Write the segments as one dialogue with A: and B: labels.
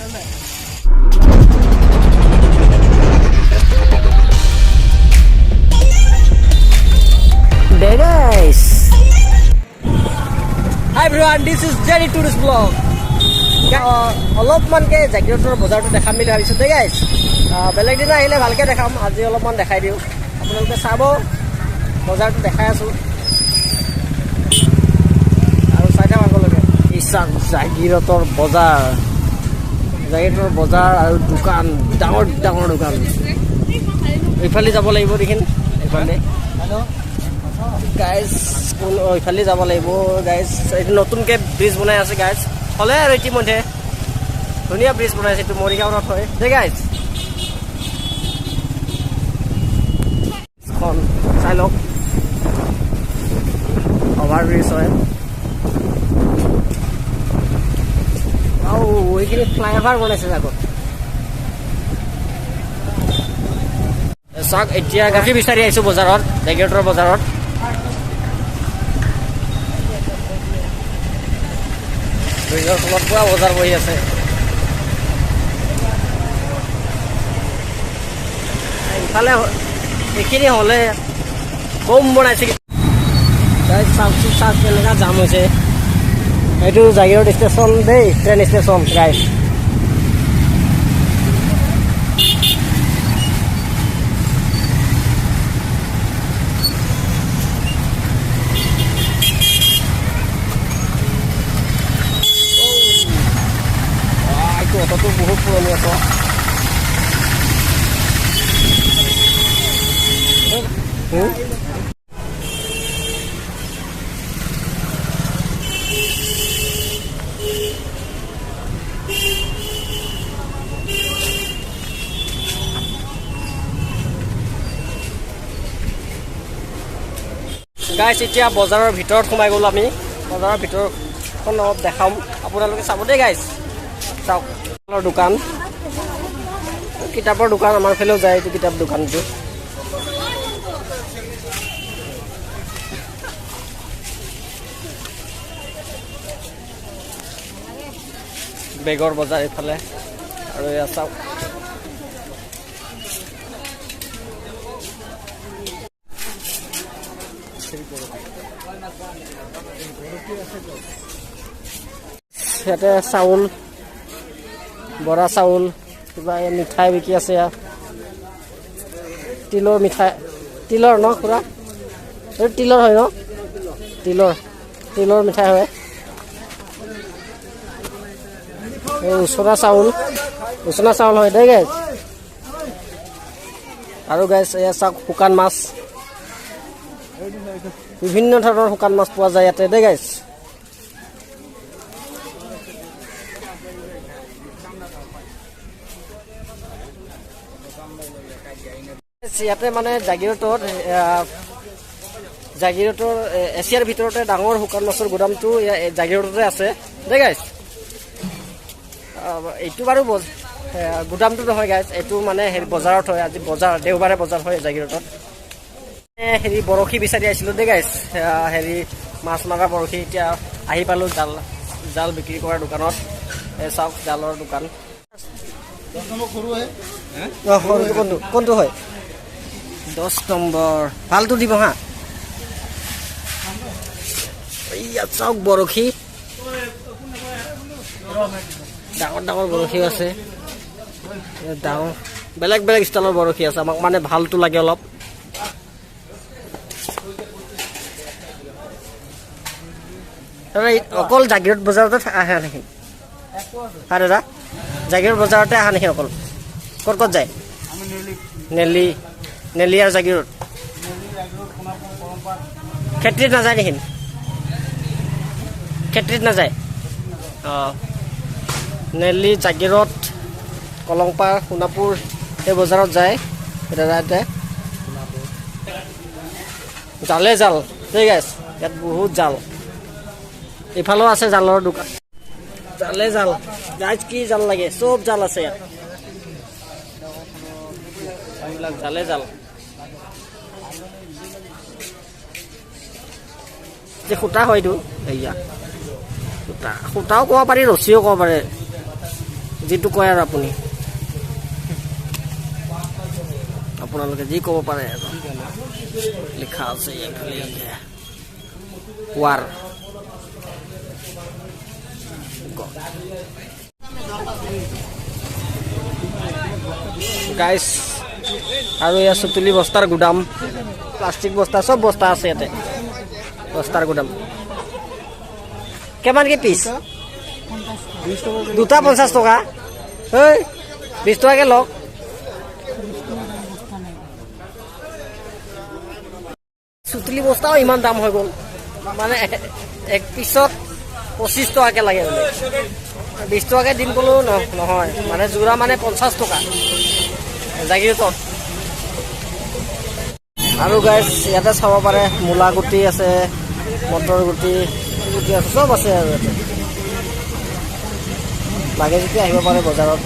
A: Hey guys. Hi everyone, this is Jerry Tourist Vlog. অলপমান কে জাগিৰোডৰ বজাৰটো দেখাম বুলি ভাবিছোঁ দেই গাইজ। বেলেগ দিনা আহিলে ভালকে দেখাম, আজি অলপমান দেখাই দিওঁ। আপোনালোকে চাব, বজাৰটো দেখাই আছোঁ আৰু চাই থাকক আগলৈকে। ইছান জাগিৰোডৰ বজাৰ আৰু দোকান, ডাঙৰ ডাঙৰ দোকান। এইফালে যাব লাগিব দেখিন, এইফালে গাইজ, এইফালে যাব লাগিব গাইজ। এইটো নতুনকৈ ব্ৰিজ বনাই আছে গাইজ, হ'লে আৰু ইতিমধ্যে ধুনীয়া ব্ৰিজ বনাইছে। এইটো মৰিগাঁৱত হয় দেই গাইজ। চাই লওক, অভাৰ ব্ৰিজ হয়। আৰু এইখিনি ফ্লাইঅভাৰ বনাইছে আগত। চাওক, এতিয়া গাখীৰ বিচাৰি আহিছোঁ বজাৰত, জাগিৰোডৰ বজাৰত। ব্ৰিজৰ তলত পুৰা বজাৰ বহি আছে। ইফালে এইখিনি হ'লে কম বনাইছে। চাওকচোন, চাওক কেনেকুৱা জাম হৈছে। এইটো জাগিৰোড ষ্টেচন দেই, ট্ৰেইন ষ্টেচন গাইজ। অটোটো বহুত পুৰণি অটো। গাইজ, এতিয়া বজাৰৰ ভিতৰত সোমাই গ'লোঁ আমি। বজাৰৰ ভিতৰখন অলপ দেখাম, আপোনালোকে চাব দেই গাইজ। চাওক, দোকান, কিতাপৰ দোকান, আমাৰ ফালেও যায় এইটো কিতাপ দোকানটো। বেগৰ বজাৰ এইফালে, আৰু এয়া চাওক ইয়াতে চাউল, বৰা চাউল, কিবা মিঠাই বিকি আছে। তিলৰ মিঠাই, তিলৰ ন খুৰা? এইটো তিলৰ হয় ন? তিলৰ মিঠাই হয়। এই উচনা চাউল হয় দেই গাইজ। আৰু গাইজ এয়া চাওক, শুকান মাছ, বিভিন্ন ধৰণৰ শুকান মাছ পোৱা যায় ইয়াতে দেই গাইজ। ইয়াতে মানে জাগিৰোডৰ এছিয়াৰ ভিতৰতে ডাঙৰ শুকান মাছৰ গুদামটো জাগিৰোডতে আছে দেই গাইজ। এইটো বাৰু গুদামটো নহয় গাইজ, এইটো মানে হেৰি বজাৰত হয়। আজি বজাৰ, দেওবাৰে বজাৰ হয় জাগিৰোডত। হেৰি বৰশী বিচাৰি আহিছিলোঁ দেই গাইজ, হেৰি মাছ মৰা বৰশী। এতিয়া আহি পালোঁ জাল বিক্ৰী কৰাৰ দোকানত। চাওক, জালৰ দোকান। কোনটো হয়? 10 নম্বৰ ভালটো দিব হা। ইয়াত চাওক, বৰশী, ডাঙৰ ডাঙৰ বৰশী আছে। ডাঙৰ বেলেগ বেলেগ ষ্টাইলৰ বৰশী আছে। আমাক মানে ভালটো লাগে অলপ। অকল জাগিৰোড বজাৰতে আহে নেকি? হা দাদা, জাগিৰোড বজাৰতে আহা নেকি অকল? ক'ত যায়? নেলি আৰু জাগিৰোড। খেত্ৰীত নাযায় নেকি? খেত্ৰীত নাযায়? অঁ, নেলি, জাগিৰোড, কলংপাৰ, সোণাপুৰ এই বজাৰত যায় দাদাহঁতে। জাল ঠিক আছে, ইয়াত বহুত জাল। এইফালেও আছে জালৰ দোকান। জাল গাইজ, কি জাল লাগে? চব জাল আছে ইয়াত। এইবিলাক জাল যে সূতা হয়তো, এয়া সূতাও ক'ব পাৰি, ৰছীও ক'ব পাৰে। যিটো কয় আৰু আপুনি আপোনালোকে যি ক'ব পাৰে আৰু লিখা আছে এইফালে ৱাৰ গাইছ আৰু এয়া চুতুলি বস্তাৰ গুদাম প্লাষ্টিক বস্তা চব বস্তা আছে ইয়াতে বস্তাৰ গুদাম কিমানকৈ পিচ দুটা 50 টকা ঐ 20 টকাকৈ লওক চুতুলি বস্তাও ইমান দাম হৈ গ'ল মানে এক পিছত 25 টকাকৈ লাগে মানে 20 টকাকৈ দিম ক'লেও নহয় মানে যোৰা মানে 50 টকা জাগিৰোডত আৰু গাইছ ইয়াতে চাব পাৰে মূলা গুটি আছে মটৰ গুটি আছে চব আছে আৰু ইয়াতে লাগে যদি আহিব পাৰে বজাৰত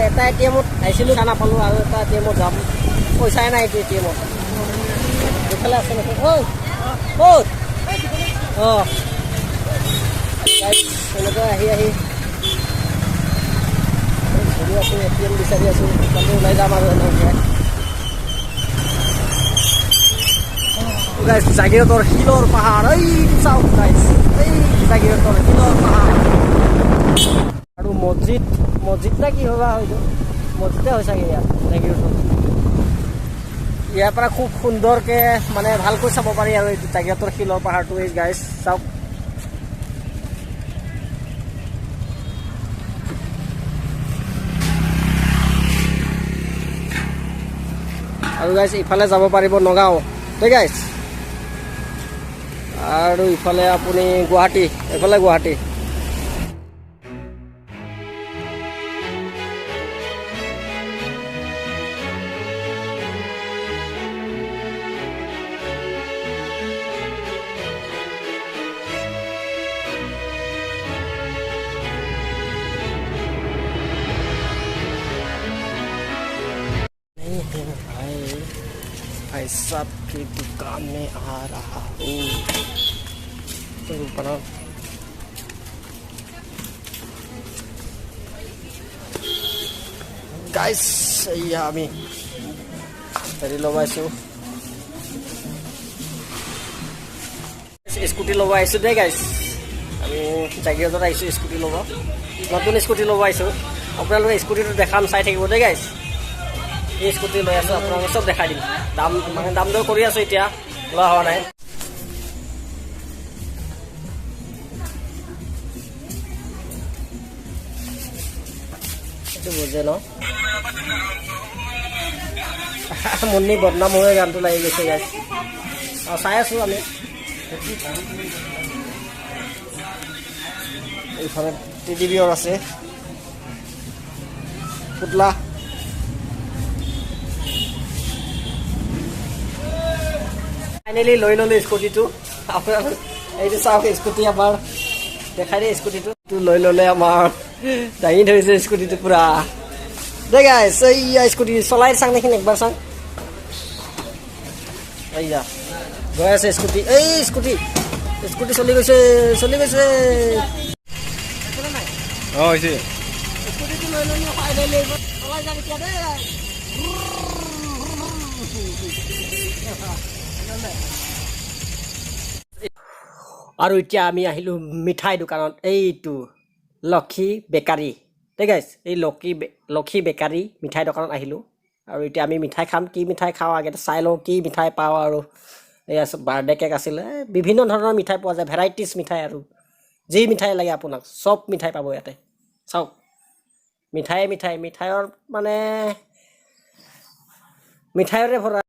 A: এটা এটিএমত আহিছিলোঁ খানা পালোঁ আৰু এটা এটিএমত যাম পইচাই নাই এইটো এটিএমত এইফালে আছে নেকি ঐ ক'ত অঁ এনেকৈ আহি ঘূৰি আছোঁ এটিএম বিচাৰি আছোঁ তাতে ওলাই যাম আৰু এনেকৈ গাইছ জাগিৰোডৰ শিলৰ পাহাৰ এই চাওক গাইছ এই জাগিৰোডৰ শিলৰ পাহাৰ আৰু মছজিদ না কি হ'বা হয়তো মছজিদে হৈ চাগে ইয়াত জাগিৰোডত ইয়াৰ পৰা খুব সুন্দৰকৈ মানে ভালকৈ চাব পাৰি আৰু এই জাগিৰোডৰ শিলৰ পাহাৰটো এই গাইছ চাওক আৰু গাইছ ইফালে যাব পাৰিব নগাঁও ঠিক গাইছ আৰু ইফালে আপুনি গুৱাহাটী এইফালে গুৱাহাটী भाई साहब की दुकान में आ रहा हूँ गाइस আমি হেৰি লগাইছোঁ স্কুটি ল'ব আহিছোঁ দেই গাইছ আমি জাগিৰোডত আহিছোঁ স্কুটি ল'ব নতুন স্কুটি ল'ব আহিছোঁ আপোনালোকে স্কুটিটো দেখাম চাই থাকিব দেই গাইছ এই স্কুটি লৈ আছোঁ আপোনালোকে চব দেখাই দিম দাম মানে দাম দৰ কৰি আছোঁ এতিয়া লোৱা হোৱা নাই এইটো বুজে ন মুন্নি বদনাম হৈ গানটো লাগি গৈছে গাইছ অঁ চাই আছোঁ আমি এইফালে টিডিবিৰ আছে পুতলা ফাইনেলি লৈ ল'লোঁ স্কুটিটো আপোনাৰ এইটো চাওক স্কুটি আমাৰ দেখাই দিয়ে স্কুটিটো লৈ ল'লে আমাৰ দাঙি ধৰিছে স্কুটিটো পুৰা দেই গাইছ এইয়া স্কুটি চলাই চাং দেখোন একবাৰ চাং এইয়া গৈ আছে স্কুটি এই স্কুটি চলি গৈছে
B: অঁ হৈছে
A: স্কুটিটো লৈ ল'লোঁ ফাইনেলি চলাই যাম এতিয়া দেই আৰু এতিয়া আমি আহিলোঁ মিঠাই দোকানত এইটো লক্ষী বেকাৰী ঠিক আছে এই লক্ষী বেকাৰী মিঠাই দোকানত আহিলোঁ আৰু এতিয়া আমি মিঠাই খাম কি মিঠাই খাওঁ আগতে চাই লওঁ কি মিঠাই পাওঁ আৰু এয়া বাৰ্থডে কেক আছিলে বিভিন্ন ধৰণৰ মিঠাই পোৱা যায় ভেৰাইটিজ মিঠাই আৰু যি মিঠাই লাগে আপোনাক চব মিঠাই পাব ইয়াতে চাওক মিঠাইৰ মানে মিঠাইৰে ভৰা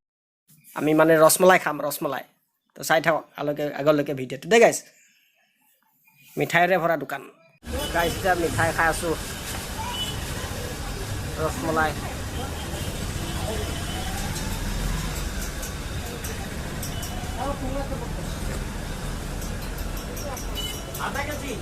A: আমি মানে ৰসমলাই খাম ৰসমলাই তো চাই থাকক আগলৈকে ভিডিঅ'টো দেই গাইছ মিঠাইৰে ভৰা দোকান গাইছ এতিয়া মিঠাই খাই আছোঁ ৰসমলাই আধা কেজি